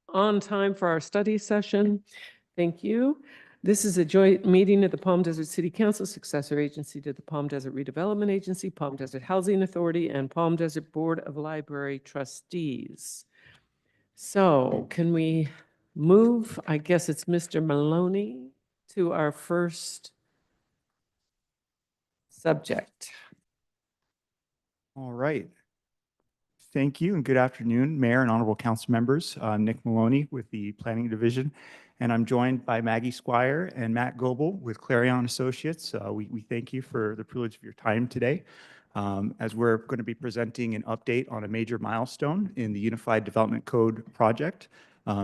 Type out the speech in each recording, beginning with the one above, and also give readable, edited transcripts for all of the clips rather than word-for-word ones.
on time for our study session. Thank you. This is a joint meeting of the Palm Desert City Council, successor agency to the Palm Desert Redevelopment Agency, Palm Desert Housing Authority, and Palm Desert Board of Library Trustees. So can we move, I guess it's Mr. Maloney, to our first subject? All right. Thank you and good afternoon, Mayor and Honorable Council members. Nick Maloney with the Planning Division, and I'm joined by Maggie Squire and Matt Goebel with Clarion Associates. We thank you for the privilege of your time today, as we're going to be presenting an update on a major milestone in the Unified Development Code project.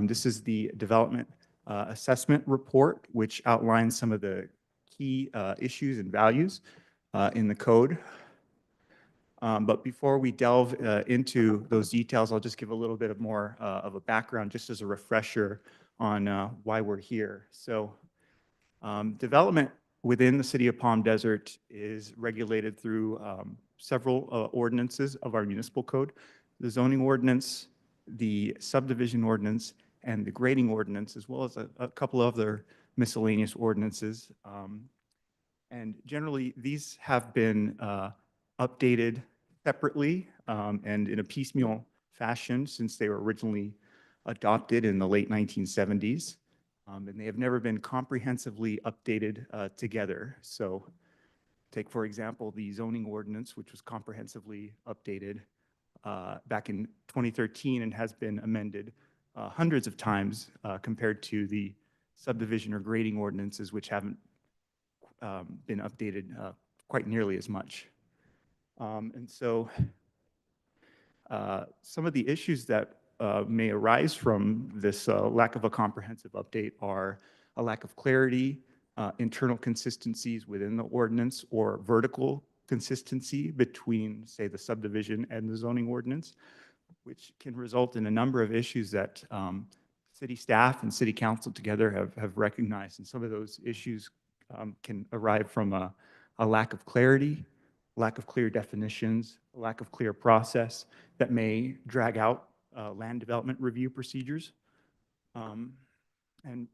This is the Development Assessment Report, which outlines some of the key issues and values in the code. But before we delve into those details, I'll just give a little bit of more of a background just as a refresher on why we're here. So development within the city of Palm Desert is regulated through several ordinances of our municipal code: the zoning ordinance, the subdivision ordinance, and the grading ordinance, as well as a couple of other miscellaneous ordinances. And generally, these have been updated separately and in a piecemeal fashion since they were originally adopted in the late 1970s. And they have never been comprehensively updated together. So take, for example, the zoning ordinance, which was comprehensively updated back in 2013 and has been amended hundreds of times compared to the subdivision or grading ordinances, which haven't been updated quite nearly as much. And so some of the issues that may arise from this lack of a comprehensive update are a lack of clarity, internal consistencies within the ordinance, or vertical consistency between, say, the subdivision and the zoning ordinance, which can result in a number of issues that city staff and city council together have recognized. And some of those issues can arrive from a lack of clarity, lack of clear definitions, lack of clear process that may drag out land development review procedures, and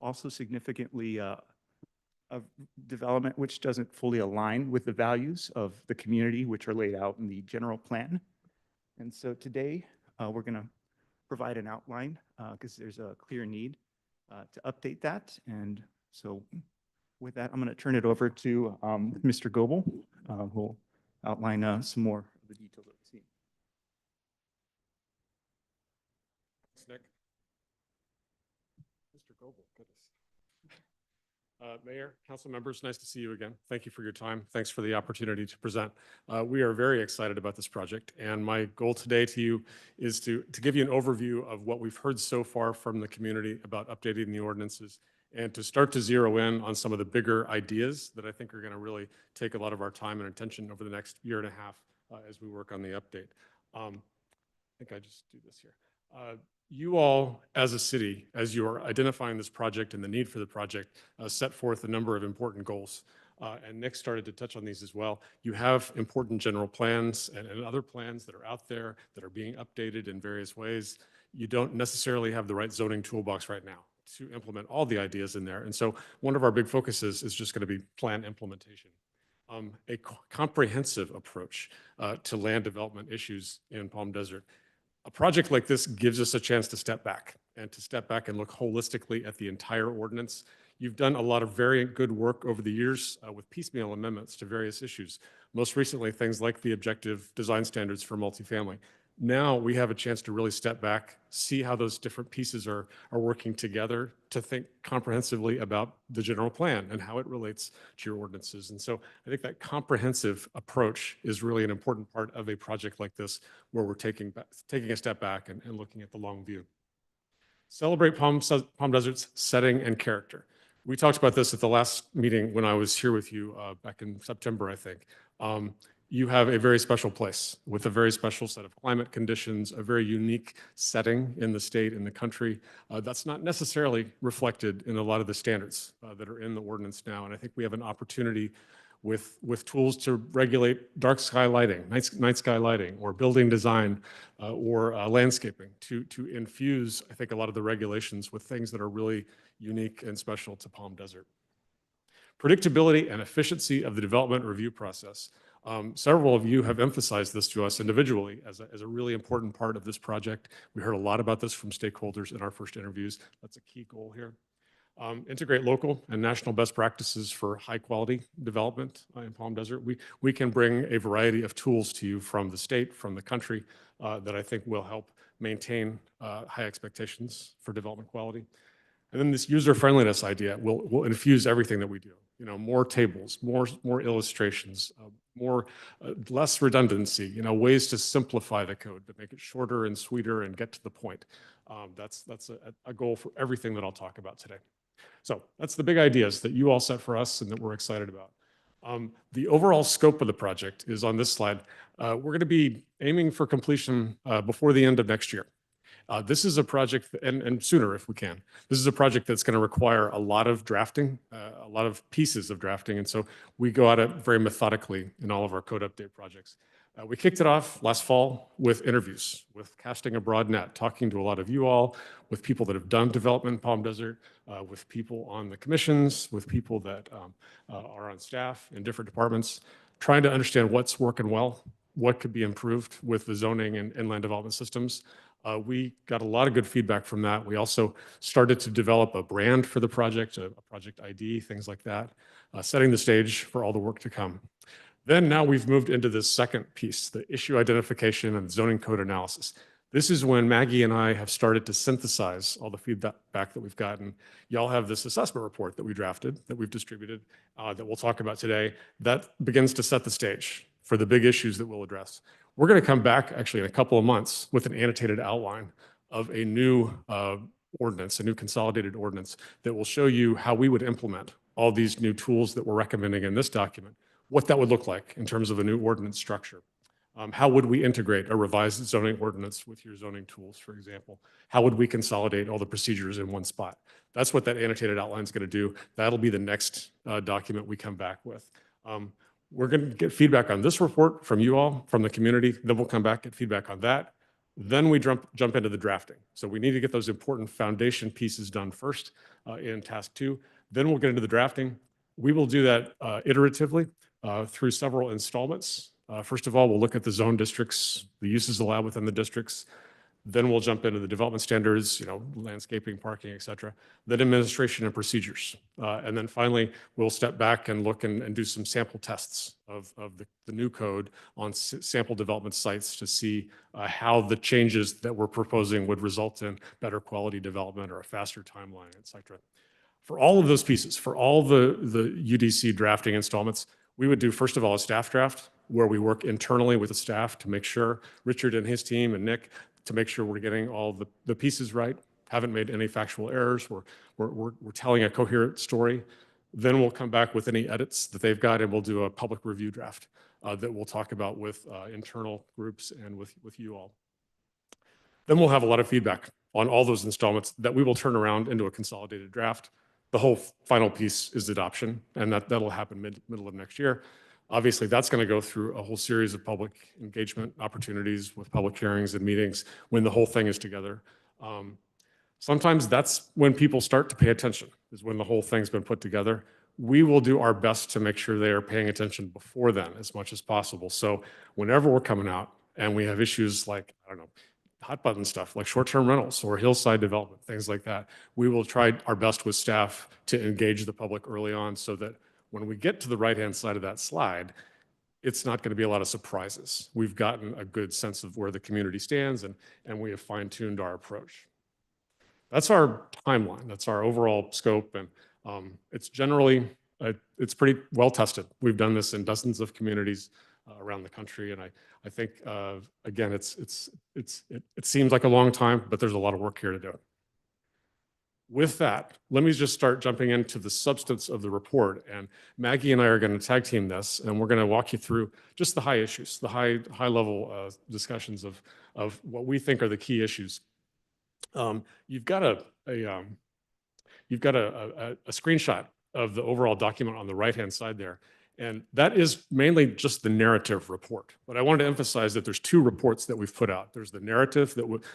also significantly of development which doesn't fully align with the values of the community which are laid out in the general plan. And so today we're going to provide an outline because there's a clear need to update that. And so with that, I'm going to turn it over to Mr. Goebel, who will outline some more of the details of the scene. Thanks, Nick. Mr. Goebel, goodness. Mayor, council members, nice to see you again. Thank you for your time. Thanks for the opportunity to present. We are very excited about this project, and my goal today to you is to give you an overview of what we've heard so far from the community about updating the ordinances, and to start to zero in on some of the bigger ideas that I think are going to really take a lot of our time and attention over the next year and a half as we work on the update. I think I just do this here. You all, as a city, as you are identifying this project and the need for the project, set forth a number of important goals. And Nick started to touch on these as well. You have important general plans and other plans that are out there that are being updated in various ways. You don't necessarily have the right zoning toolbox right now to implement all the ideas in there. And so one of our big focuses is just going to be plan implementation. A comprehensive approach to land development issues in Palm Desert. A project like this gives us a chance to step back and look holistically at the entire ordinance. You've done a lot of very good work over the years with piecemeal amendments to various issues. Most recently, things like the objective design standards for multifamily. Now we have a chance to really step back, see how those different pieces are working together, to think comprehensively about the general plan and how it relates to your ordinances. And so I think that comprehensive approach is really an important part of a project like this, where we're taking a step back and looking at the long view. Celebrate Palm Desert's setting and character. We talked about this at the last meeting when I was here with you back in September, I think. You have a very special place with a very special set of climate conditions, a very unique setting in the state, in the country. That's not necessarily reflected in a lot of the standards that are in the ordinance now. And I think we have an opportunity with tools to regulate dark sky lighting, night sky lighting, or building design, or landscaping to infuse, I think, a lot of the regulations with things that are really unique and special to Palm Desert. Predictability and efficiency of the development review process. Several of you have emphasized this to us individually as a really important part of this project. We heard a lot about this from stakeholders in our first interviews. That's a key goal here. Integrate local and national best practices for high quality development in Palm Desert. We can bring a variety of tools to you from the state, from the country, that I think will help maintain high expectations for development quality. And then this user friendliness idea will infuse everything that we do. You know, more tables, more illustrations, less redundancy. You know, ways to simplify the code to make it shorter and sweeter and get to the point. That's a goal for everything that I'll talk about today. So that's the big ideas that you all set for us and that we're excited about. The overall scope of the project is on this slide. We're going to be aiming for completion before the end of next year. This is a project, and sooner if we can. This is a project that's going to require a lot of drafting, a lot of pieces of drafting, and so we go at it very methodically in all of our code update projects. We kicked it off last fall with interviews, with casting a broad net, talking to a lot of you all, with people that have done development in Palm Desert, with people on the commissions, with people that are on staff in different departments, trying to understand what's working well, what could be improved with the zoning and inland development systems. We got a lot of good feedback from that. We also started to develop a brand for the project, a project ID, things like that, setting the stage for all the work to come. Then now we've moved into this second piece, the issue identification and zoning code analysis. This is when Maggie and I have started to synthesize all the feedback that we've gotten. Y'all have this assessment report that we drafted, that we've distributed, that we'll talk about today. That begins to set the stage for the big issues that we'll address. We're going to come back actually in a couple of months with an annotated outline of a new ordinance, a new consolidated ordinance that will show you how we would implement all these new tools that we're recommending in this document, what that would look like in terms of a new ordinance structure. How would we integrate a revised zoning ordinance with your zoning tools, for example? How would we consolidate all the procedures in one spot? That's what that annotated outline is going to do. That'll be the next document we come back with. We're going to get feedback on this report from you all, from the community. Then we'll come back, get feedback on that. Then we jump into the drafting. So we need to get those important foundation pieces done first in task 2. Then we'll get into the drafting. We will do that iteratively through several installments. First of all, we'll look at the zone districts, the uses allowed within the districts. Then we'll jump into the development standards, you know, landscaping, parking, et cetera. Then administration and procedures. And then finally, we'll step back and look and do some sample tests of the new code on sample development sites to see how the changes that we're proposing would result in better quality development or a faster timeline, et cetera. For all of those pieces, for all the UDC drafting installments, we would do, first of all, a staff draft where we work internally with the staff to make sure, Richard and his team and Nick, to make sure we're getting all the pieces right, haven't made any factual errors, we're telling a coherent story. Then we'll come back with any edits that they've got and we'll do a public review draft that we'll talk about with internal groups and with you all. Then we'll have a lot of feedback on all those installments that we will turn around into a consolidated draft. The whole final piece is adoption, and that'll happen middle of next year. Obviously, that's going to go through a whole series of public engagement opportunities with public hearings and meetings when the whole thing is together. Sometimes that's when people start to pay attention, is when the whole thing's been put together. We will do our best to make sure they are paying attention before then as much as possible. So whenever we're coming out and we have issues like, I don't know, hot button stuff like short-term rentals or hillside development, things like that, we will try our best with staff to engage the public early on so that when we get to the right-hand side of that slide, it's not going to be a lot of surprises. We've gotten a good sense of where the community stands and we have fine-tuned our approach. That's our timeline. That's our overall scope. And it's generally, it's pretty well tested. We've done this in dozens of communities around the country. And I think, again, it seems like a long time, but there's a lot of work here to do it. With that, let me just start jumping into the substance of the report. And Maggie and I are going to tag team this, and we're going to walk you through just the high issues, the high level discussions of what we think are the key issues. You've got a screenshot of the overall document on the right-hand side there. And that is mainly just the narrative report. But I wanted to emphasize that there's two reports that we've put out. There's the narrative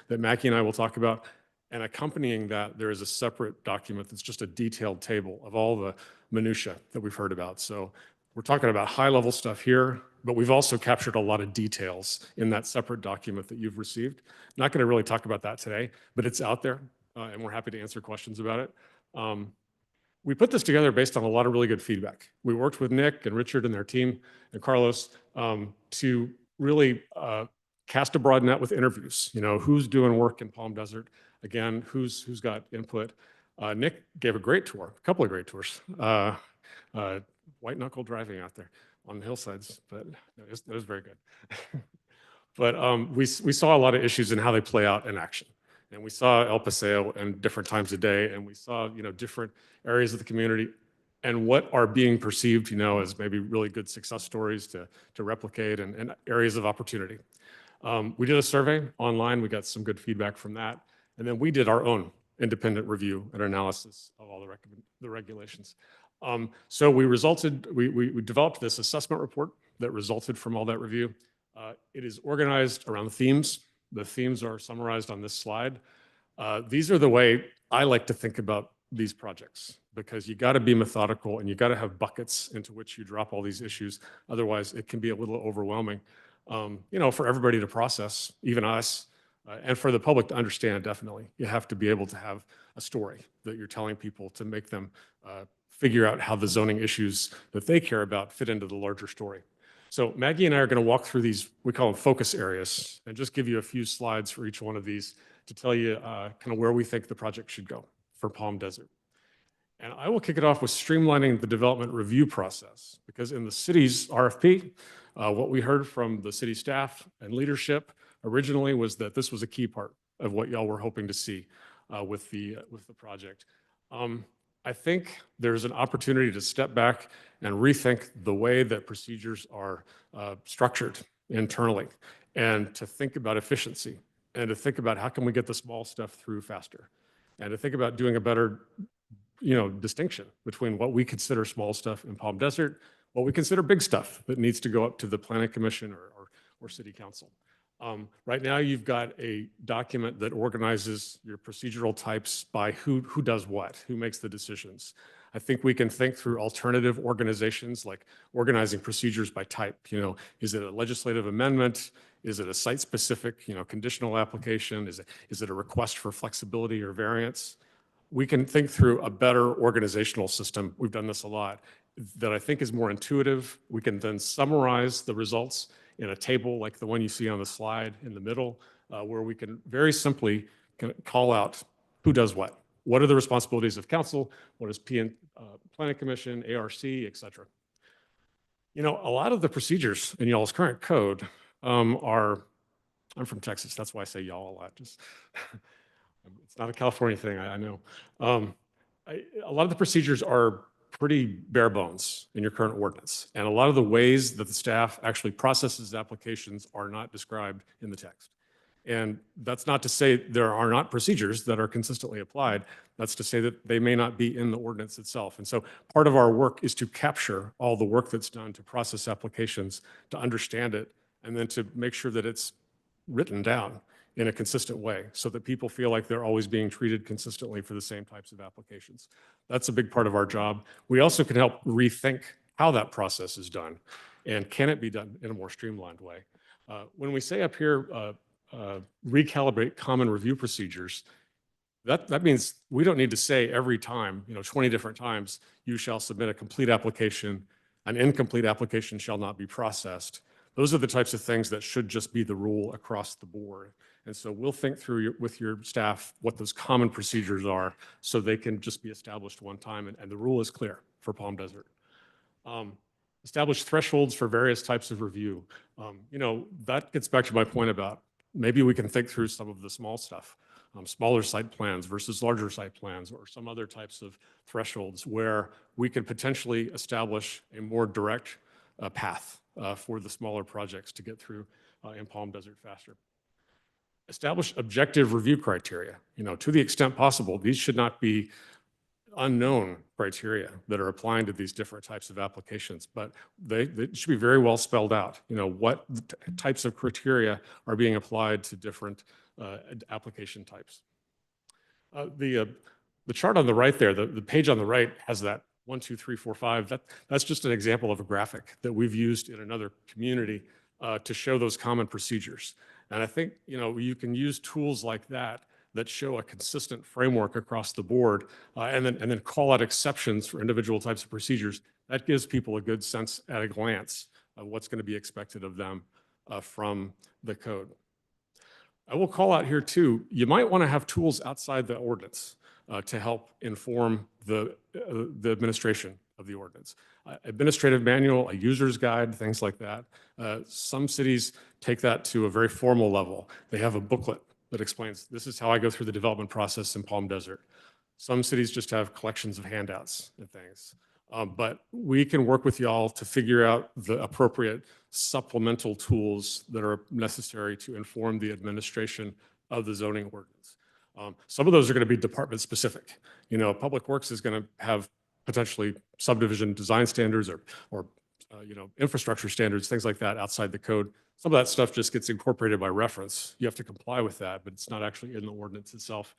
that Mackie and I will talk about, and accompanying that, there is a separate document that's just a detailed table of all the minutia that we've heard about. So we're talking about high-level stuff here, but we've also captured a lot of details in that separate document that you've received. Not going to really talk about that today, but it's out there, and we're happy to answer questions about it. We put this together based on a lot of really good feedback. We worked with Nick and Richard and their team and Carlos to really cast a broad net with interviews. You know, who's doing work in Palm Desert? Again, who's got input? Nick gave a great tour, a couple of great tours. White knuckle driving out there on the hillsides, but it was very good. But we saw a lot of issues in how they play out in action. And we saw El Paseo in different times of day, and we saw, you know, different areas of the community and what are being perceived, you know, as maybe really good success stories to replicate and areas of opportunity. We did a survey online. We got some good feedback from that. And then we did our own independent review and analysis of all the regulations. So we developed this assessment report that resulted from all that review. It is organized around themes. The themes are summarized on this slide. These are the way I like to think about these projects, because you got to be methodical and you got to have buckets into which you drop all these issues. Otherwise, it can be a little overwhelming, you know, for everybody to process, even us, and for the public to understand. Definitely, you have to be able to have a story that you're telling people to make them figure out how the zoning issues that they care about fit into the larger story. So Maggie and I are going to walk through these, we call them focus areas, and just give you a few slides for each one of these to tell you kind of where we think the project should go for Palm Desert. And I will kick it off with streamlining the development review process, because in the city's RFP, what we heard from the city staff and leadership originally was that this was a key part of what y'all were hoping to see with the project. I think there's an opportunity to step back and rethink the way that procedures are structured internally, and to think about efficiency, and to think about how can we get the small stuff through faster, and to think about doing a better, you know, distinction between what we consider small stuff in Palm Desert, what we consider big stuff that needs to go up to the Planning Commission or City Council. Right now, you've got a document that organizes your procedural types by who does what, who makes the decisions. I think we can think through alternative organizations, like organizing procedures by type. You know, is it a legislative amendment? Is it a site-specific, you know, conditional application? Is it a request for flexibility or variance? We can think through a better organizational system. We've done this a lot, that I think is more intuitive. We can then summarize the results in a table like the one you see on the slide in the middle, where we can very simply call out who does what. What are the responsibilities of council? What is Planning Commission, ARC, et cetera? You know, a lot of the procedures in y'all's current code are, I'm from Texas, that's why I say y'all a lot. Just it's not a California thing, I know. A lot of the procedures are pretty bare bones in your current ordinance. And a lot of the ways that the staff actually processes applications are not described in the text. And that's not to say there are not procedures that are consistently applied. That's to say that they may not be in the ordinance itself. And so part of our work is to capture all the work that's done to process applications, to understand it, and then to make sure that it's written down in a consistent way so that people feel like they're always being treated consistently for the same types of applications. That's a big part of our job. We also can help rethink how that process is done, and can it be done in a more streamlined way. When we say up here, recalibrate common review procedures, that means we don't need to say every time, 20 different times, you shall submit a complete application, an incomplete application shall not be processed. Those are the types of things that should just be the rule across the board. And so we'll think through with your staff what those common procedures are so they can just be established one time, and the rule is clear for Palm Desert. Establish thresholds for various types of review. That gets back to my point about maybe we can think through some of the small stuff, smaller site plans versus larger site plans, or some other types of thresholds where we could potentially establish a more direct path for the smaller projects to get through in Palm Desert faster. Establish objective review criteria. To the extent possible, these should not be unknown criteria that are applying to these different types of applications, but they should be very well spelled out. You know, what types of criteria are being applied to different application types. The chart on the right there, the page on the right has that 1, 2, 3, 4, 5. That's just an example of a graphic that we've used in another community to show those common procedures. And I think, you know, you can use tools like that that show a consistent framework across the board, and then call out exceptions for individual types of procedures. That gives people a good sense at a glance of what's going to be expected of them from the code. I will call out here too, you might want to have tools outside the ordinance to help inform the administration of the ordinance. Administrative manual, a user's guide, things like that. Some cities take that to a very formal level. They have a booklet that explains, this is how I go through the development process in Palm Desert. Some cities just have collections of handouts and things. But we can work with y'all to figure out the appropriate supplemental tools that are necessary to inform the administration of the zoning ordinance. Some of those are going to be department specific. You know, Public Works is going to have potentially subdivision design standards or you know, infrastructure standards, things like that outside the code. Some of that stuff just gets incorporated by reference. You have to comply with that, but it's not actually in the ordinance itself.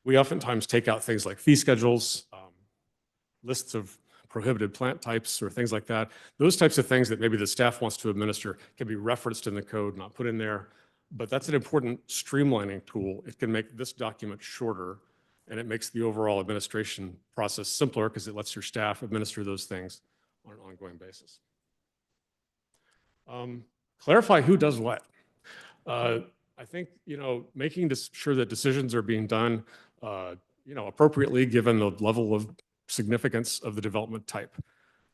We oftentimes take out things like fee schedules, lists of prohibited plant types or things like that. Those types of things that maybe the staff wants to administer can be referenced in the code, not put in there. But that's an important streamlining tool. It can make this document shorter, and it makes the overall administration process simpler because it lets your staff administer those things on an ongoing basis. Clarify who does what. I think, you know, making sure that decisions are being done, you know, appropriately given the level of significance of the development type.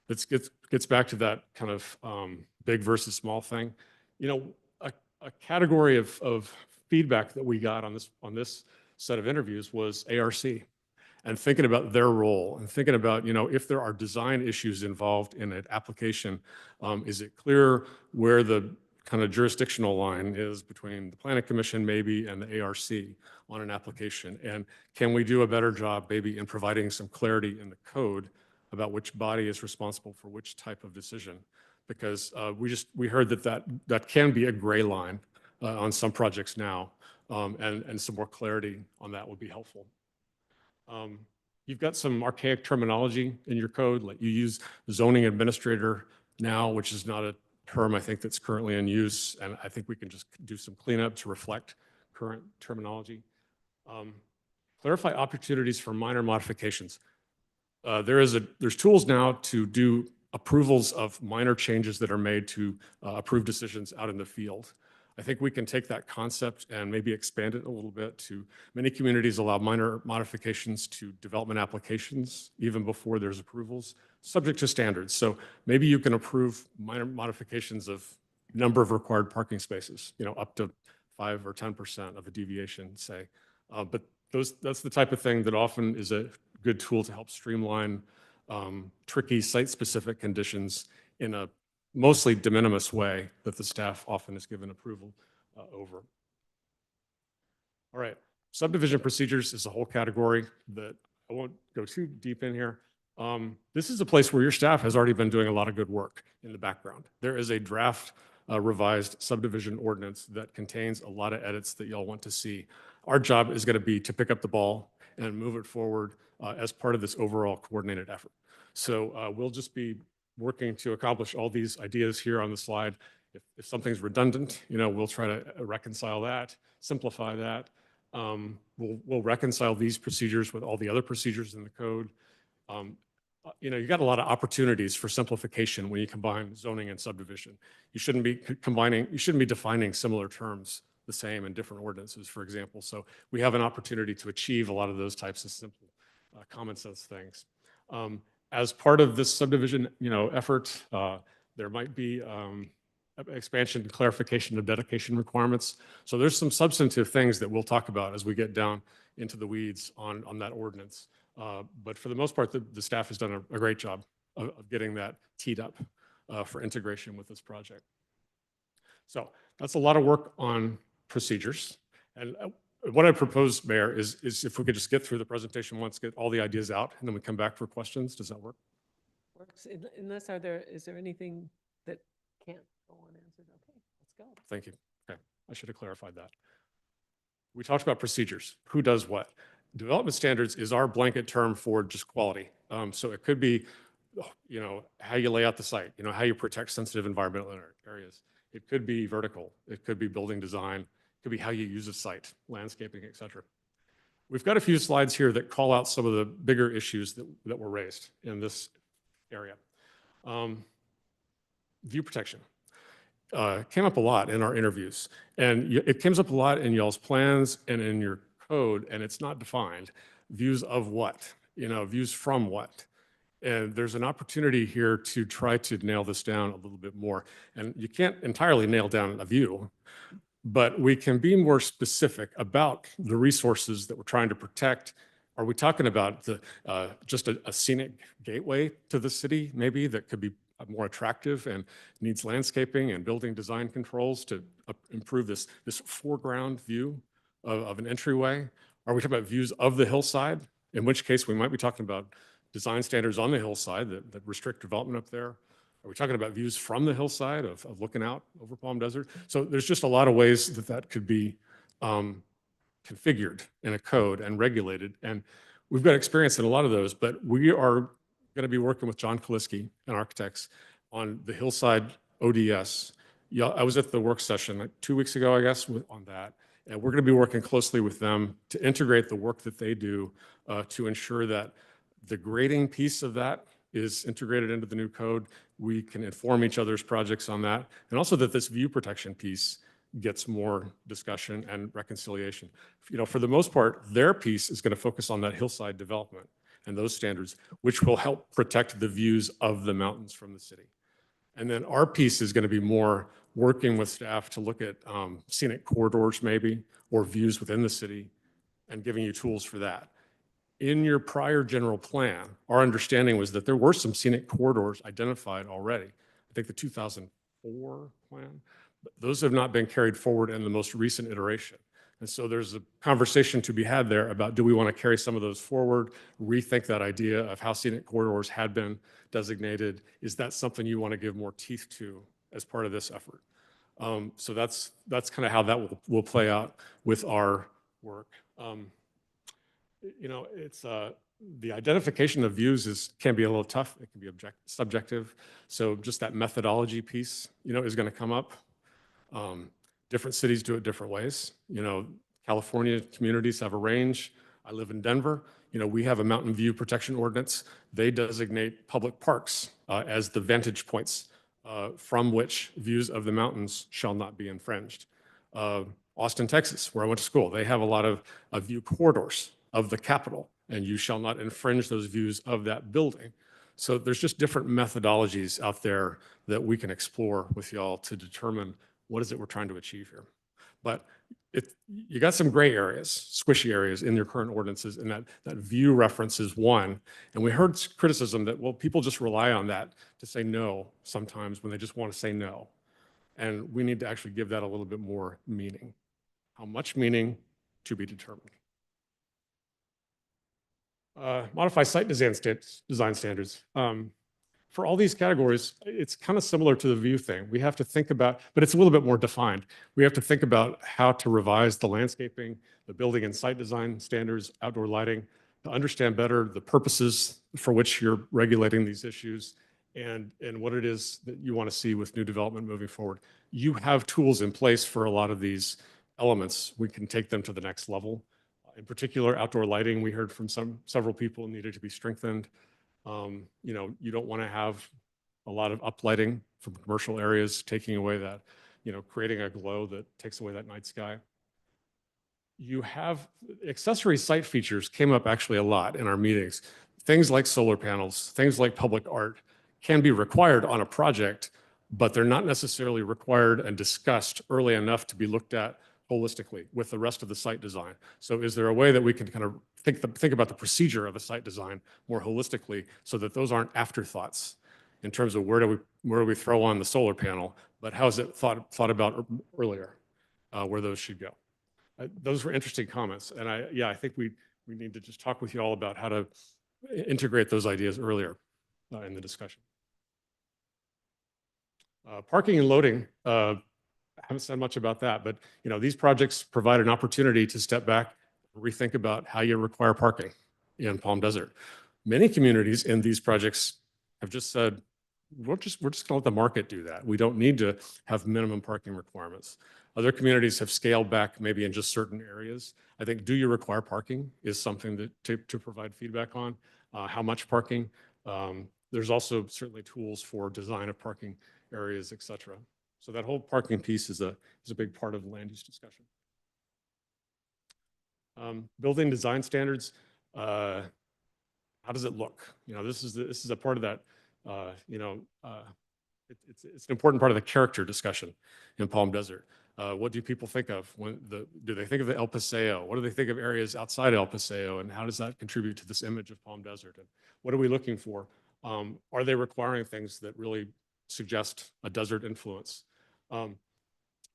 It gets back to that kind of big versus small thing. You know, a category of feedback that we got on this set of interviews was ARC, and thinking about their role and thinking about, you know, if there are design issues involved in an application, is it clear where the kind of jurisdictional line is between the Planning Commission maybe and the ARC on an application? And can we do a better job maybe in providing some clarity in the code about which body is responsible for which type of decision? Because we heard that can be a gray line on some projects now, and some more clarity on that would be helpful. You've got some archaic terminology in your code, like you use zoning administrator now, which is not a term I think that's currently in use, and I think we can just do some cleanup to reflect current terminology. Clarify opportunities for minor modifications. There's tools now to do approvals of minor changes that are made to approved decisions out in the field. I think we can take that concept and maybe expand it a little bit to many communities allow minor modifications to development applications even before there's approvals, subject to standards. So maybe you can approve minor modifications of number of required parking spaces, you know, up to 5 or 10% of a deviation, say. But that's the type of thing that often is a good tool to help streamline tricky site-specific conditions in a mostly de minimis way that the staff often is given approval over. All right, subdivision procedures is a whole category that I won't go too deep in here. This is a place where your staff has already been doing a lot of good work in the background. There is a draft revised subdivision ordinance that contains a lot of edits that y'all want to see. Our job is going to be to pick up the ball and move it forward as part of this overall coordinated effort. So we'll just be working to accomplish all these ideas here on the slide. If something's redundant, you know, we'll try to reconcile that, simplify that. We'll reconcile these procedures with all the other procedures in the code. You know, you got a lot of opportunities for simplification when you combine zoning and subdivision. You shouldn't be defining similar terms the same in different ordinances, for example. So we have an opportunity to achieve a lot of those types of simple, common sense things. As part of this subdivision, you know, effort, there might be expansion and clarification of dedication requirements. So there's some substantive things that we'll talk about as we get down into the weeds on that ordinance. But for the most part, the staff has done a great job of getting that teed up for integration with this project. So that's a lot of work on procedures. And what I propose, Mayor, is if we could just get through the presentation once, get all the ideas out, and then we come back for questions. Does that work? Works, unless is there anything that can't go unanswered? Okay, let's go. Thank you. Okay, I should have clarified that. We talked about procedures, who does what. Development standards is our blanket term for just quality. So it could be, how you lay out the site, how you protect sensitive environmental areas. It could be vertical. It could be building design. It could be how you use a site, landscaping, et cetera. We've got a few slides here that call out some of the bigger issues that were raised in this area. View protection. Came up a lot in our interviews, and it comes up a lot in y'all's plans and in your code, and it's not defined. Views of what? Views from what? And there's an opportunity here to try to nail this down a little bit more. And you can't entirely nail down a view, but we can be more specific about the resources that we're trying to protect. Are we talking about just a scenic gateway to the city, maybe, that could be more attractive and needs landscaping and building design controls to improve this foreground view of an entryway? Are we talking about views of the hillside, in which case we might be talking about design standards on the hillside that restrict development up there? Are we talking about views from the hillside of looking out over Palm Desert? So there's just a lot of ways that could be configured in a code and regulated. And we've got experience in a lot of those, but we are going to be working with John Kaliski and architects on the hillside ODS. Yeah, I was at the work session like 2 weeks ago, I guess, on that. And we're going to be working closely with them to integrate the work that they do to ensure that the grading piece of that is integrated into the new code. We can inform each other's projects on that. And also that this view protection piece gets more discussion and reconciliation. For the most part, their piece is going to focus on that hillside development and those standards, which will help protect the views of the mountains from the city. And then our piece is going to be more working with staff to look at scenic corridors maybe, or views within the city, and giving you tools for that. In your prior general plan, our understanding was that there were some scenic corridors identified already. I think the 2004 plan, but those have not been carried forward in the most recent iteration. And so there's a conversation to be had there about, do we want to carry some of those forward, rethink that idea of how scenic corridors had been designated? Is that something you want to give more teeth to as part of this effort? So that's kind of how that will play out with our work. It's the identification of views can be a little tough. It can be subjective. So just that methodology piece, is going to come up. Different cities do it different ways. California communities have a range. I live in Denver. We have a mountain view protection ordinance. They designate public parks as the vantage points from which views of the mountains shall not be infringed. Austin, Texas, where I went to school, they have a lot of view corridors of the Capitol, and you shall not infringe those views of that building. So there's just different methodologies out there that we can explore with y'all to determine what is it we're trying to achieve here. But you got some gray areas, squishy areas in your current ordinances, and that view reference is one. And we heard criticism that, well, people just rely on that to say no sometimes when they just want to say no. And we need to actually give that a little bit more meaning. How much meaning to be determined. Modify site design standards. For all these categories, it's kind of similar to the view thing. We have to think about, but it's a little bit more defined. We have to think about how to revise the landscaping, the building and site design standards, outdoor lighting, to understand better the purposes for which you're regulating these issues and what it is that you want to see with new development moving forward. You have tools in place for a lot of these elements. We can take them to the next level. In particular, outdoor lighting, we heard from several people needed to be strengthened. You don't want to have a lot of uplighting from commercial areas, taking away that, creating a glow that takes away that night sky. You have accessory site features came up actually a lot in our meetings. Things like solar panels, things like public art can be required on a project, but they're not necessarily required and discussed early enough to be looked at holistically with the rest of the site design. So is there a way that we can kind of think about the procedure of a site design more holistically so that those aren't afterthoughts in terms of where do we throw on the solar panel, but how is it thought about earlier where those should go? those were interesting comments. And I think we need to just talk with you all about how to integrate those ideas earlier in the discussion. Parking and loading, I haven't said much about that, but these projects provide an opportunity to step back, rethink about how you require parking in Palm Desert. Many communities in these projects have just said, we're just going to let the market do that. We don't need to have minimum parking requirements. Other communities have scaled back maybe in just certain areas. I think, do you require parking is something that to provide feedback on. How much parking? There's also certainly tools for design of parking areas, et cetera. So that whole parking piece is a big part of the land use discussion. Building design standards. How does it look? This is a part of that. It's an important part of the character discussion in Palm Desert. What do people think of do they think of the El Paseo? What do they think of areas outside El Paseo? And how does that contribute to this image of Palm Desert? And what are we looking for? Are they requiring things that really suggest a desert influence?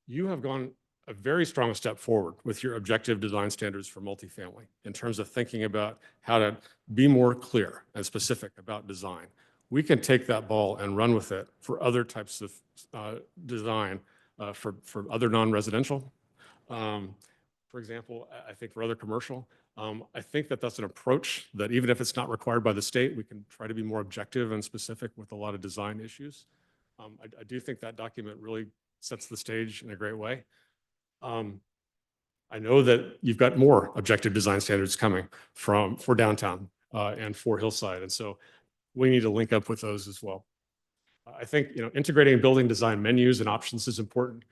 You have gone a very strong step forward with your objective design standards for multifamily in terms of thinking about how to be more clear and specific about design. We can take that ball and run with it for other types of design for other non-residential. For example, I think for other commercial, I think that's an approach that even if it's not required by the state, we can try to be more objective and specific with a lot of design issues. I do think that document really sets the stage in a great way. I know that you've got more objective design standards coming for downtown and for Hillside. And so we need to link up with those as well. I think integrating building design menus and options is important.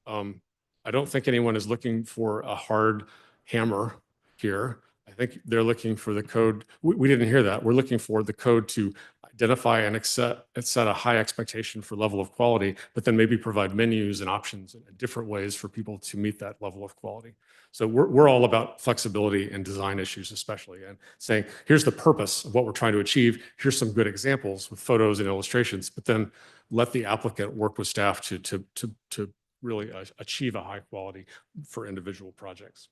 I don't think anyone is looking for a hard hammer here. I think they're looking for the code. We didn't hear that. We're looking for the code to identify and set a high expectation for level of quality, but then maybe provide menus and options in different ways for people to meet that level of quality. So we're all about flexibility and design issues, especially, and saying, here's the purpose of what we're trying to achieve. Here's some good examples with photos and illustrations, but then let the applicant work with staff to really achieve a high quality for individual projects.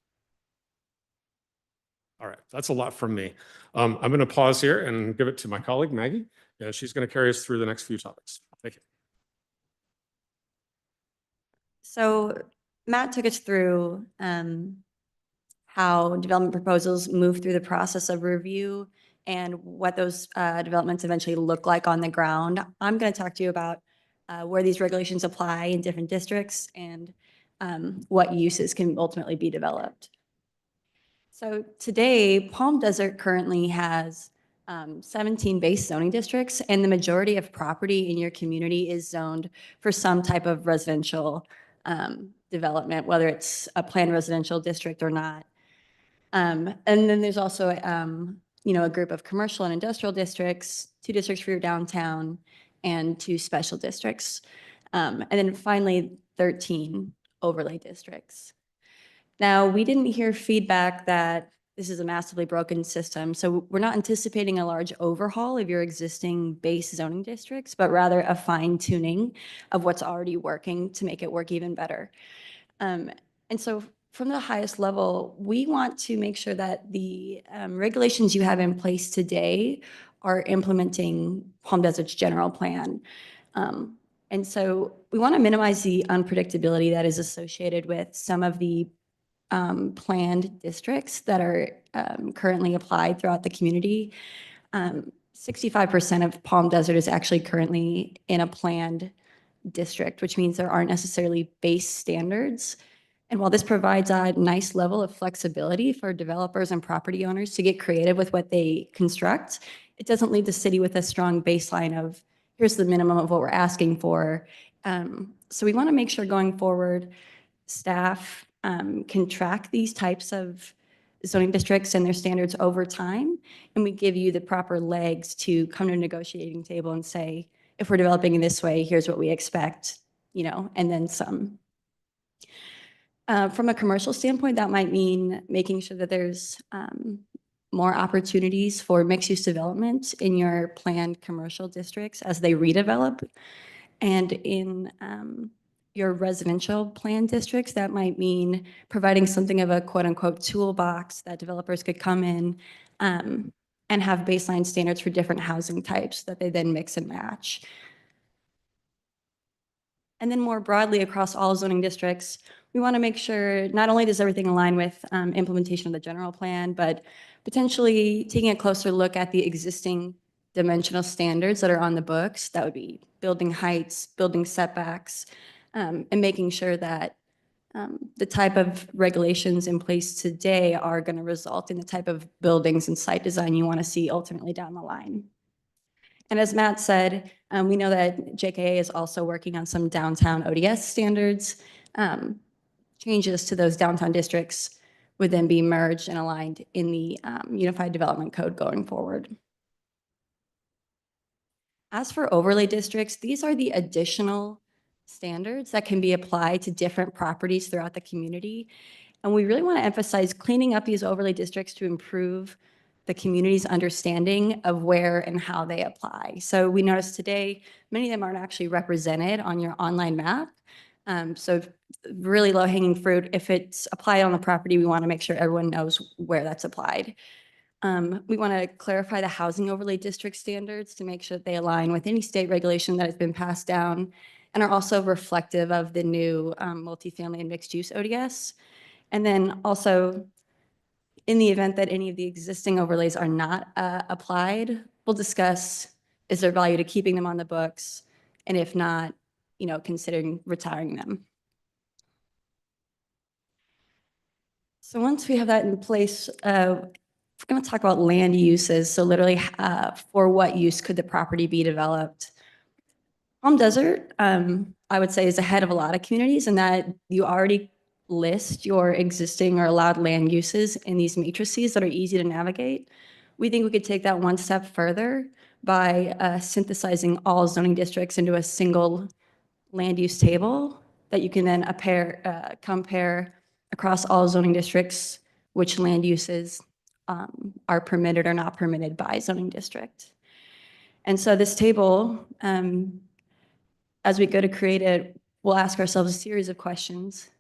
All right, that's a lot from me. I'm going to pause here and give it to my colleague, Maggie, and she's going to carry us through the next few topics. Thank you. So Matt took us through how development proposals move through the process of review and what those developments eventually look like on the ground. I'm going to talk to you about where these regulations apply in different districts and what uses can ultimately be developed. So today, Palm Desert currently has 17 base zoning districts, and the majority of property in your community is zoned for some type of residential development, whether it's a planned residential district or not. And then there's also a group of commercial and industrial districts, 2 districts for your downtown, and 2 special districts. And then finally, 13 overlay districts. Now, we didn't hear feedback that this is a massively broken system, so we're not anticipating a large overhaul of your existing base zoning districts, but rather a fine tuning of what's already working to make it work even better. And so from the highest level, we want to make sure that the regulations you have in place today are implementing Palm Desert's general plan. And so we want to minimize the unpredictability that is associated with some of the planned districts that are currently applied throughout the community. 65% of Palm Desert is actually currently in a planned district, which means there aren't necessarily base standards. And while this provides a nice level of flexibility for developers and property owners to get creative with what they construct, it doesn't leave the city with a strong baseline of here's the minimum of what we're asking for. So we want to make sure going forward, staff can track these types of zoning districts and their standards over time, and we give you the proper legs to come to a negotiating table and say, if we're developing in this way, here's what we expect, and then some. From a commercial standpoint, that might mean making sure that there's more opportunities for mixed-use development in your planned commercial districts as they redevelop. And in your residential plan districts, that might mean providing something of a quote unquote toolbox that developers could come in and have baseline standards for different housing types that they then mix and match. And then more broadly across all zoning districts, we want to make sure not only does everything align with implementation of the general plan, but potentially taking a closer look at the existing dimensional standards that are on the books. That would be building heights, building setbacks, and making sure that the type of regulations in place today are going to result in the type of buildings and site design you want to see ultimately down the line. And as Matt said, we know that JKA is also working on some downtown ODS standards. Changes to those downtown districts would then be merged and aligned in the Unified Development Code going forward. As for overlay districts, these are the additional standards that can be applied to different properties throughout the community. And we really want to emphasize cleaning up these overlay districts to improve the community's understanding of where and how they apply. So we noticed today, many of them aren't actually represented on your online map. So really low hanging fruit. If it's applied on the property, we want to make sure everyone knows where that's applied. We want to clarify the housing overlay district standards to make sure that they align with any state regulation that has been passed down and are also reflective of the new multifamily and mixed use ODS. And then also, in the event that any of the existing overlays are not applied, we'll discuss, is there value to keeping them on the books? And if not, considering retiring them. So once we have that in place, we're going to talk about land uses. So literally, for what use could the property be developed? Palm Desert, I would say, is ahead of a lot of communities in that you already list your existing or allowed land uses in these matrices that are easy to navigate. We think we could take that one step further by synthesizing all zoning districts into a single land use table that you can then compare across all zoning districts which land uses are permitted or not permitted by zoning district. And so this table, as we go to create it, we'll ask ourselves a series of questions.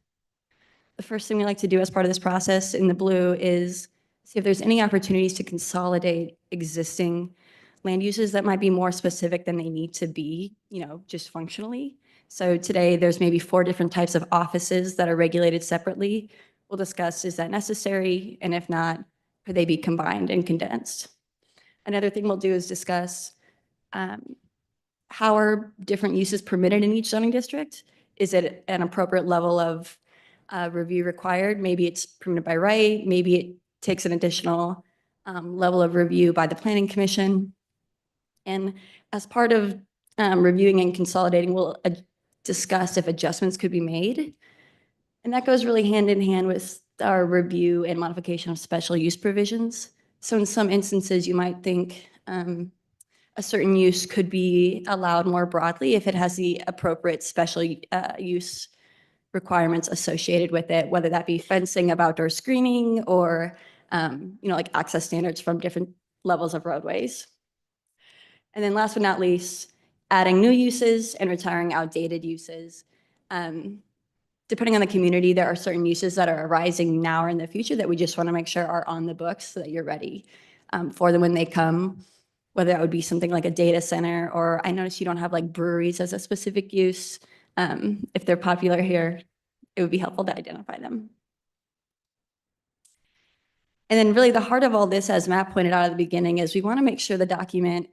The first thing we like to do as part of this process in the blue is see if there's any opportunities to consolidate existing land uses that might be more specific than they need to be, just functionally. So today there's maybe 4 different types of offices that are regulated separately. We'll discuss, is that necessary? And if not, could they be combined and condensed? Another thing we'll do is discuss how are different uses permitted in each zoning district? Is it an appropriate level of review required? Maybe it's permitted by right. Maybe it takes an additional level of review by the Planning Commission. And as part of reviewing and consolidating, we'll discuss if adjustments could be made. And that goes really hand in hand with our review and modification of special use provisions. So in some instances, you might think a certain use could be allowed more broadly if it has the appropriate special use requirements associated with it, whether that be fencing of outdoor screening or, like access standards from different levels of roadways. And then last but not least, adding new uses and retiring outdated uses. Depending on the community, there are certain uses that are arising now or in the future that we just want to make sure are on the books so that you're ready for them when they come, whether that would be something like a data center, or I noticed you don't have like breweries as a specific use. If they're popular here, it would be helpful to identify them. And then really the heart of all this, as Matt pointed out at the beginning, is we want to make sure the document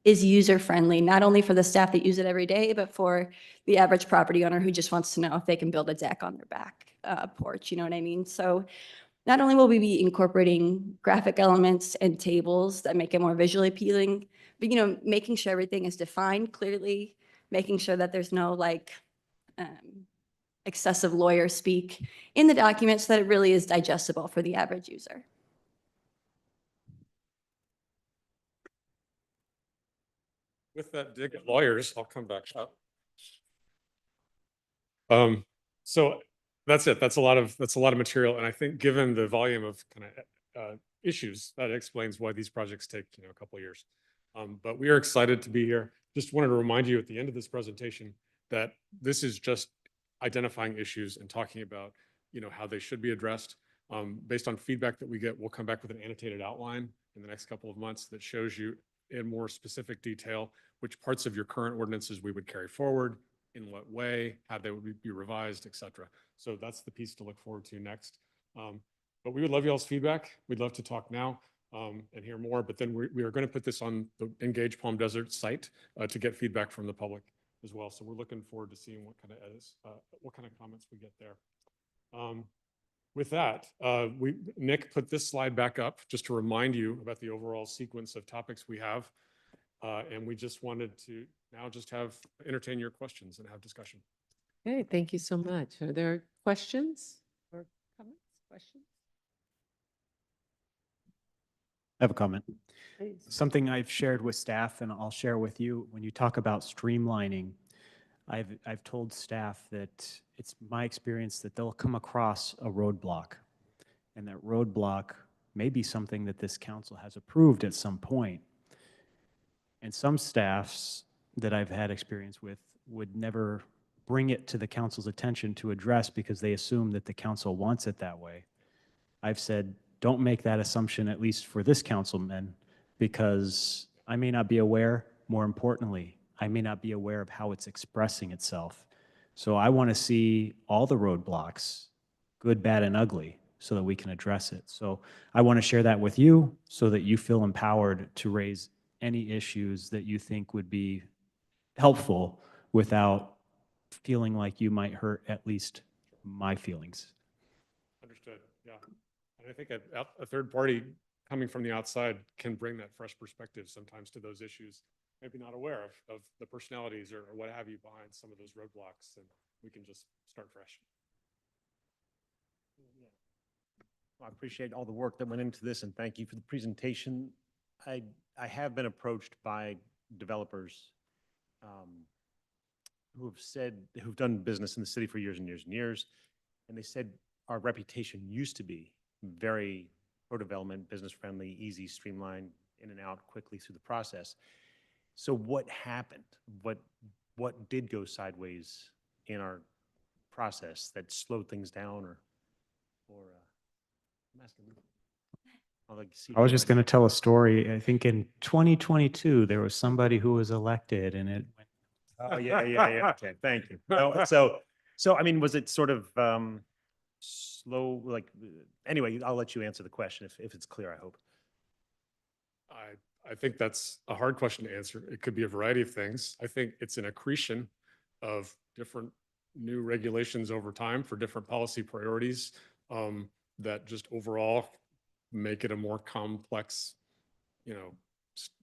is user-friendly, not only for the staff that use it every day, but for the average property owner who just wants to know if they can build a deck on their back porch, you know what I mean? So not only will we be incorporating graphic elements and tables that make it more visually appealing, but making sure everything is defined clearly, making sure that there's no excessive lawyer speak in the document so that it really is digestible for the average user. With that dig at lawyers, I'll come back up. So that's it. That's a lot of material. And I think given the volume of kind of issues, that explains why these projects take, a couple of years. But we are excited to be here. Just wanted to remind you at the end of this presentation that that this is just identifying issues and talking about, how they should be addressed. Based on feedback that we get, we'll come back with an annotated outline in the next couple of months that shows you in more specific detail which parts of your current ordinances we would carry forward, in what way, how they would be revised, et cetera. So that's the piece to look forward to next. But we would love y'all's feedback. We'd love to talk now and hear more, but then we are going to put this on the Engage Palm Desert site to get feedback from the public as well. So we're looking forward to seeing what kind of comments we get there. With that, Nick put this slide back up just to remind you about the overall sequence of topics we have. And we just wanted to now just entertain your questions and have discussion. Okay, thank you so much. Are there questions or comments? Questions? I have a comment. Please. Something I've shared with staff and I'll share with you. When you talk about streamlining, I've told staff that it's my experience that they'll come across a roadblock, and that roadblock may be something that this council has approved at some point. And some staffs that I've had experience with would never bring it to the council's attention to address because they assume that the council wants it that way. I've said, don't make that assumption, at least for this councilman, because I may not be aware, more importantly, I may not be aware of how it's expressing itself. So I want to see all the roadblocks, good, bad, and ugly, so that we can address it. So I want to share that with you so that you feel empowered to raise any issues that you think would be helpful without feeling like you might hurt at least my feelings. Understood. Yeah. And I think a third party coming from the outside can bring that fresh perspective sometimes to those issues, maybe not aware of the personalities or what have you behind some of those roadblocks, and we can just start fresh. I appreciate all the work that went into this, and thank you for the presentation. I have been approached by developers who've done business in the city for years and years and years, and they said our reputation used to be very pro-development, business-friendly, easy, streamlined, in and out quickly through the process. So what happened? What did go sideways in our process that slowed things down, or I'm asking. I was just going to tell a story. I think in 2022, there was somebody who was elected and it went. Oh, yeah. Okay, thank you. No, so I mean, was it sort of slow, like, anyway, I'll let you answer the question if it's clear, I hope. I think that's a hard question to answer. It could be a variety of things. I think it's an accretion of different new regulations over time for different policy priorities that just overall make it a more complex,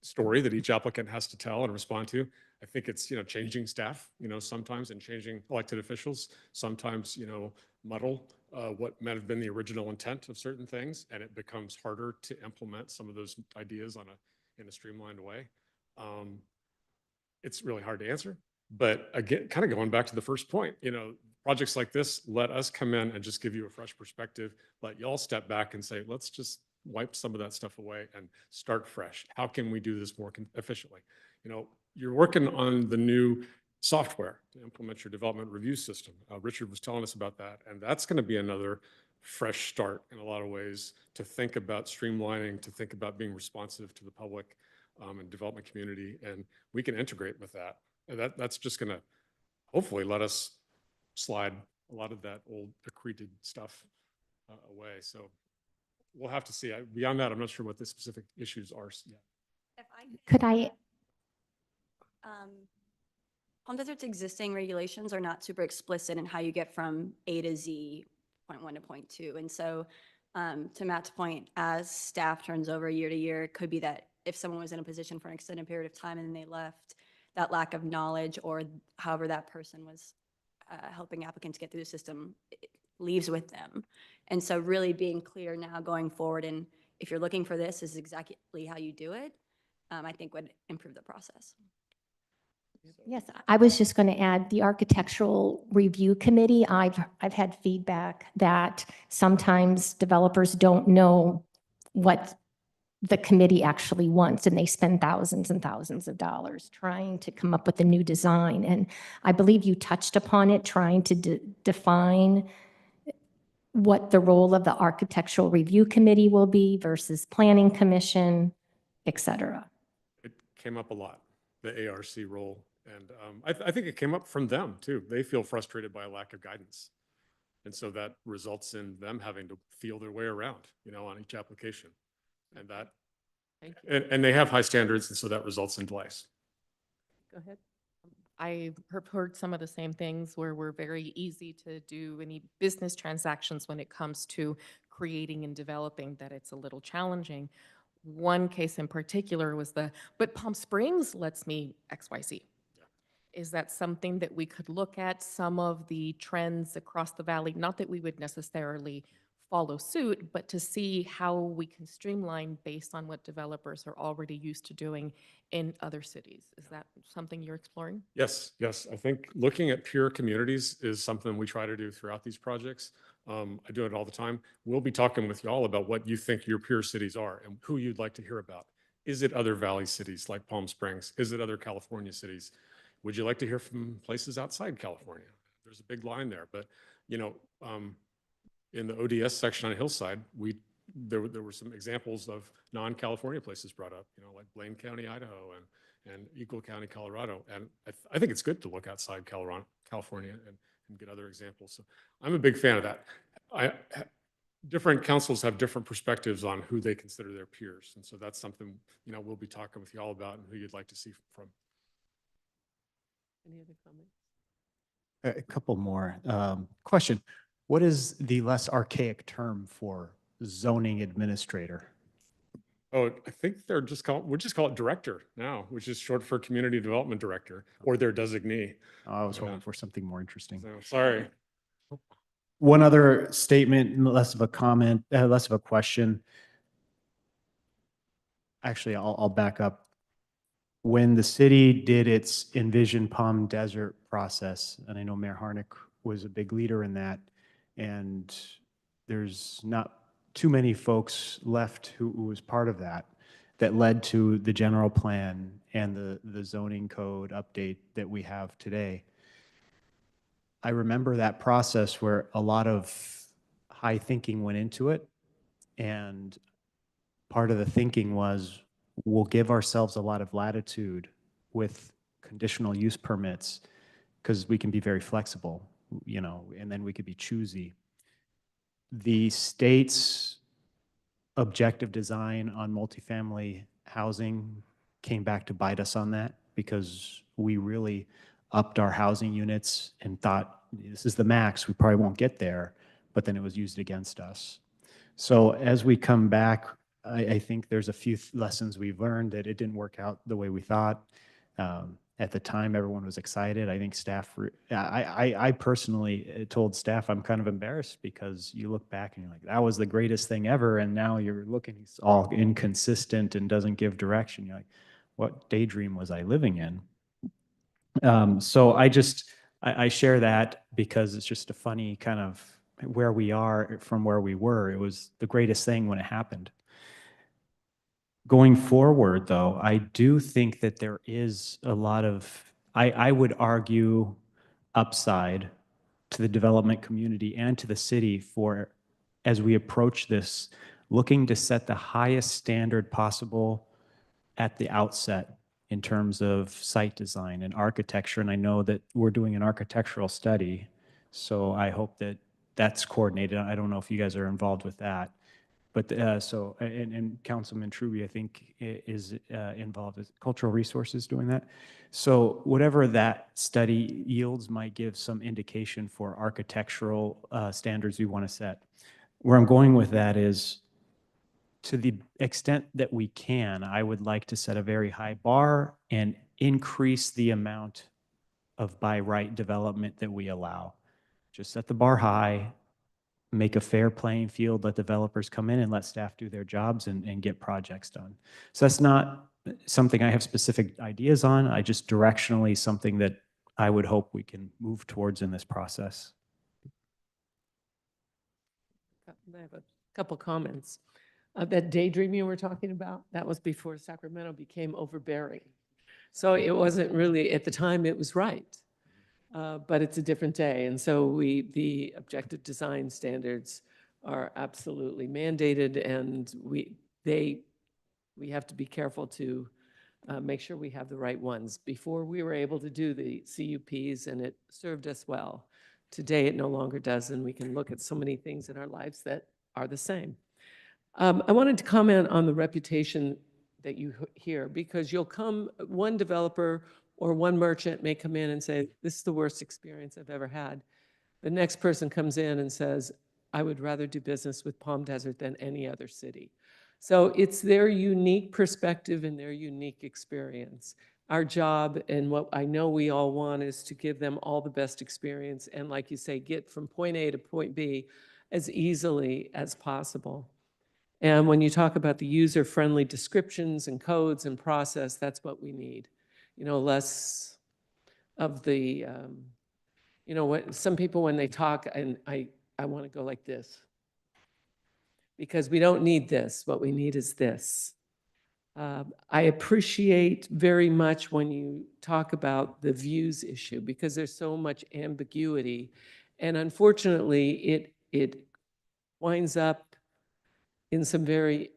story that each applicant has to tell and respond to. I think it's, changing staff, sometimes, and changing elected officials, sometimes, muddle what might have been the original intent of certain things, and it becomes harder to implement some of those ideas in a streamlined way. It's really hard to answer, but again, kind of going back to the first point, projects like this let us come in and just give you a fresh perspective, let y'all step back and say, let's just wipe some of that stuff away and start fresh. How can we do this more efficiently? You're working on the new software to implement your development review system. Richard was telling us about that, and that's going to be another fresh start in a lot of ways to think about streamlining, to think about being responsive to the public and development community, and we can integrate with that. And that's just going to hopefully let us slide a lot of that old accreted stuff away. So we'll have to see. Beyond that, I'm not sure what the specific issues are yet. Could I? Palm Desert's existing regulations are not super explicit in how you get from A to Z, point 1 to point 2. And so to Matt's point, as staff turns over year to year, it could be that if someone was in a position for an extended period of time and then they left, that lack of knowledge or however that person was helping applicants get through the system leaves with them. And so really being clear now going forward, and if you're looking for this is exactly how you do it, I think would improve the process. Yes, I was just going to add the Architectural Review Committee. I've had feedback that sometimes developers don't know what the committee actually wants, and they spend thousands and thousands of dollars trying to come up with a new design. And I believe you touched upon it, trying to define what the role of the Architectural Review Committee will be versus Planning Commission, et cetera. It came up a lot, the ARC role. And I think it came up from them too. They feel frustrated by a lack of guidance. And so that results in them having to feel their way around, on each application. And that, Thank you. and they have high standards, and so that results in delays. Go ahead. I have heard some of the same things where we're very easy to do any business transactions when it comes to creating and developing, that it's a little challenging. One case in particular was but Palm Springs lets me XYZ. Is that something that we could look at, some of the trends across the valley? Not that we would necessarily follow suit, but to see how we can streamline based on what developers are already used to doing in other cities. Is that something you're exploring? Yes, yes. I think looking at peer communities is something we try to do throughout these projects. I do it all the time. We'll be talking with y'all about what you think your peer cities are and who you'd like to hear about. Is it other valley cities like Palm Springs? Is it other California cities? Would you like to hear from places outside California? There's a big line there, but in the ODS section on Hillside, there were some examples of non-California places brought up, like Blaine County, Idaho, and Eagle County, Colorado. And I think it's good to look outside California and get other examples. So I'm a big fan of that. Different councils have different perspectives on who they consider their peers. And so that's something, we'll be talking with you all about and who you'd like to see from. Any other comments? A couple more. Question. What is the less archaic term for zoning administrator? Oh, I think we'll just call it director now, which is short for community development director or their designee. I was Yeah. hoping for something more interesting. So, sorry. One other statement, less of a comment, less of a question. Actually, I'll back up. When the city did its Envision Palm Desert process, and I know Mayor Harnick was a big leader in that, and there's not too many folks left who was part of that led to the general plan and the zoning code update that we have today. I remember that process where a lot of high thinking went into it, and part of the thinking was we'll give ourselves a lot of latitude with conditional use permits because we can be very flexible, and then we could be choosy. The state's objective design on multifamily housing came back to bite us on that because we really upped our housing units and thought this is the max, we probably won't get there, but then it was used against us. So as we come back, I think there's a few lessons we've learned that it didn't work out the way we thought. At the time, everyone was excited. I think staff, I personally told staff I'm kind of embarrassed because you look back and you're like, that was the greatest thing ever. And now you're looking, it's all inconsistent and doesn't give direction. You're like, what daydream was I living in? So I share that because it's just a funny kind of where we are from where we were. It was the greatest thing when it happened. Going forward, though, I do think that there is a lot of, I would argue, upside to the development community and to the city for, as we approach this, looking to set the highest standard possible at the outset in terms of site design and architecture. And I know that we're doing an architectural study, so I hope that that's coordinated. I don't know if you guys are involved with that. But and Councilman Truby, I think, is involved with Cultural Resources doing that. So whatever that study yields might give some indication for architectural standards we want to set. Where I'm going with that is, to the extent that we can, I would like to set a very high bar and increase the amount of by right development that we allow. Just set the bar high, make a fair playing field, let developers come in and let staff do their jobs and get projects done. So that's not something I have specific ideas on. I just directionally something that I would hope we can move towards in this process. I have a couple comments. That daydream you were talking about, that was before Sacramento became overbearing. So it wasn't really, at the time, it was right. But it's a different day. And so the objective design standards are absolutely mandated, and we have to be careful to make sure we have the right ones. Before, we were able to do the CUPs, and it served us well. Today, it no longer does, and we can look at so many things in our lives that are the same. I wanted to comment on the reputation that you hear, because one developer or one merchant may come in and say, this is the worst experience I've ever had. The next person comes in and says, I would rather do business with Palm Desert than any other city. So it's their unique perspective and their unique experience. Our job, and what I know we all want, is to give them all the best experience and, like you say, get from point A to point B as easily as possible. And when you talk about the user-friendly descriptions and codes and process, that's what we need. Less of the, what some people, when they talk, and I want to go like this. Because we don't need this. What we need is this. I appreciate very much when you talk about the views issue, because there's so much ambiguity. And unfortunately, it winds up in some very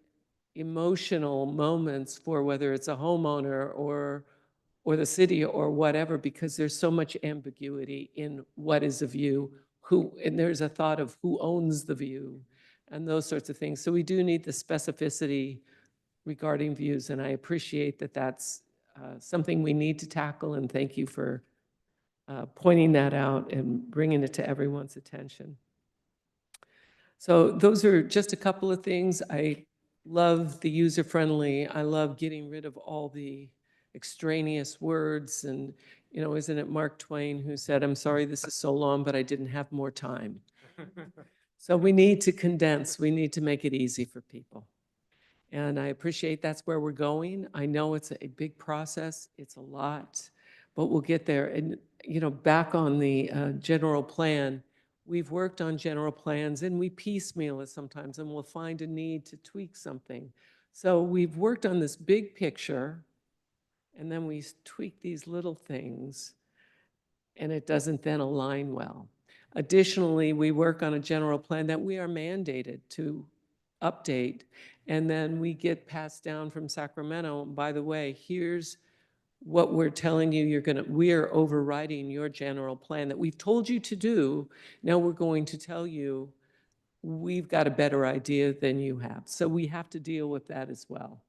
emotional moments for whether it's a homeowner or the city or whatever, because there's so much ambiguity in what is a view, and there's a thought of who owns the view and those sorts of things. So we do need the specificity regarding views, and I appreciate that that's something we need to tackle, and thank you for pointing that out and bringing it to everyone's attention. So those are just a couple of things. I love the user-friendly. I love getting rid of all the extraneous words. And, isn't it Mark Twain who said, I'm sorry this is so long, but I didn't have more time. So we need to condense. We need to make it easy for people. And I appreciate that's where we're going. I know it's a big process. It's a lot, but we'll get there. And, back on the general plan, we've worked on general plans, and we piecemeal it sometimes, and we'll find a need to tweak something. So we've worked on this big picture, and then we tweak these little things, and it doesn't then align well. Additionally, we work on a general plan that we are mandated to update, and then we get passed down from Sacramento. And by the way, here's what we're telling you we are overriding your general plan that we've told you to do. Now we're going to tell you we've got a better idea than you have. So we have to deal with that as well.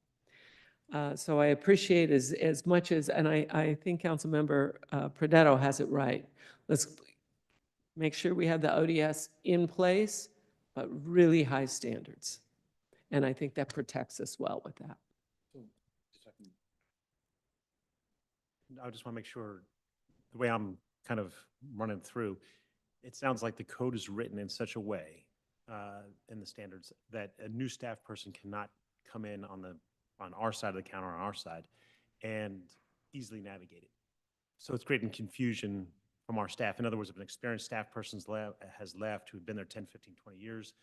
So I appreciate as much as, and I think Councilmember Pradetto has it right. Let's make sure we have the ODS in place, but really high standards. And I think that protects us well with that. I just want to make sure, the way I'm kind of running through, it sounds like the code is written in such a way in the standards that a new staff person cannot come in on our side of the counter, on our side, and easily navigate it. So it's creating confusion from our staff. In other words, if an experienced staff person has left who had been there 10, 15, 20 years,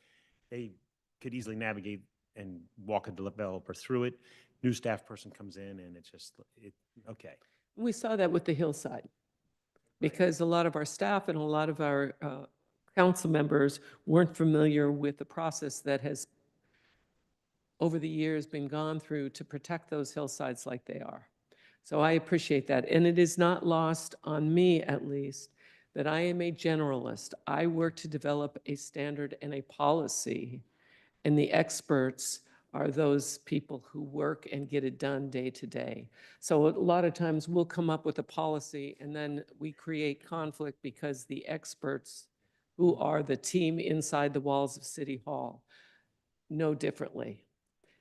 they could easily navigate and walk a developer through it. New staff person comes in and it's just, okay. We saw that with the Hillside, because a lot of our staff and a lot of our council members weren't familiar with the process that has over the years been gone through to protect those hillsides like they are. So I appreciate that. And it is not lost on me, at least, that I am a generalist. I work to develop a standard and a policy, and the experts are those people who work and get it done day to day. So a lot of times we'll come up with a policy and then we create conflict because the experts, who are the team inside the walls of City Hall, know differently.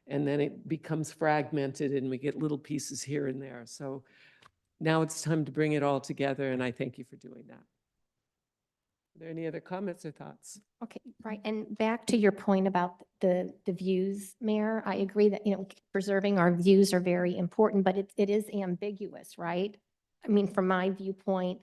And then it becomes fragmented and we get little pieces here and there. So now it's time to bring it all together, and I thank you for doing that. Are there any other comments or thoughts? Okay, right. And back to your point about the views, Mayor, I agree that, preserving our views are very important, but it is ambiguous, right? I mean, from my viewpoint,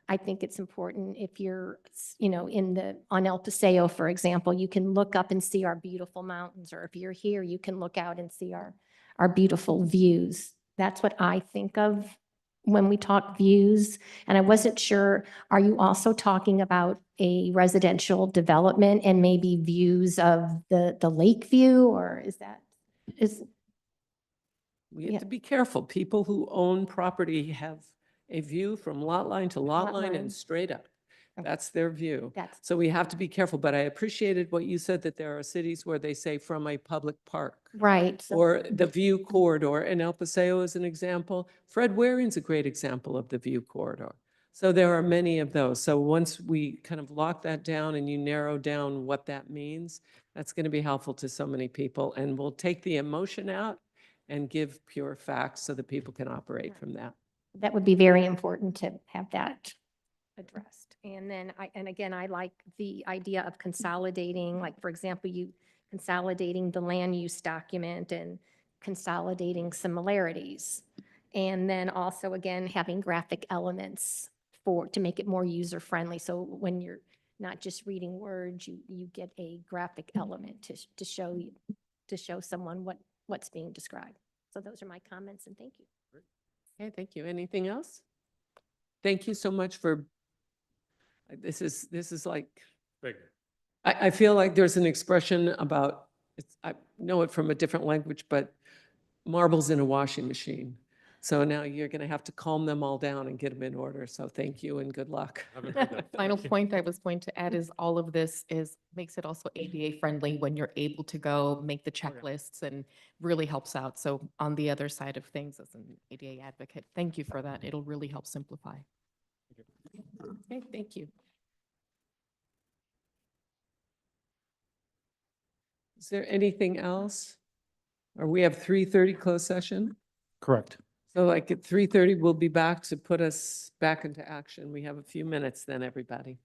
I think it's important if you're, on El Paseo, for example, you can look up and see our beautiful mountains, or if you're here, you can look out and see our beautiful views. That's what I think of when we talk views. And I wasn't sure, are you also talking about a residential development and maybe views of the lake view, or is We have Yeah. to be careful. People who own property have a view from lot line to lot Lot line line. and straight up. Okay. That's their view. that's, So we have to be careful, but I appreciated what you said, that there are cities where they say from a public park. right. So Or the view corridor, and El Paseo is an example. Fred Waring's a great example of the view corridor. So there are many of those. So once we kind of lock that down and you narrow down what that means, that's going to be helpful to so many people. And we'll take the emotion out and give pure facts so that people can operate from that. that would be very important to have that addressed. And then again, I like the idea of consolidating, like, for example, consolidating the land use document and consolidating similarities. And then also, again, having graphic elements to make it more user-friendly. So when you're not just reading words, you get a graphic element to show someone what's being described. So those are my comments, and thank you. Okay, thank you. Anything else? Thank you so much for, this is like, Big. I feel like there's an expression about, I know it from a different language, but marbles in a washing machine. So now you're going to have to calm them all down and get them in order. So thank you and good luck. Haven't heard that. Final Thank you. point I was going to add is all of this makes it also ADA friendly when you're able to go make the Oh, yeah. checklists and really helps out. So on the other side of things, as an ADA advocate, thank you for that. It'll really help simplify. Okay, thank you. Is there anything else? Or we have 3:30 closed session? Correct. So like at 3:30, we'll be back to put us back into action. We have a few minutes then, everybody.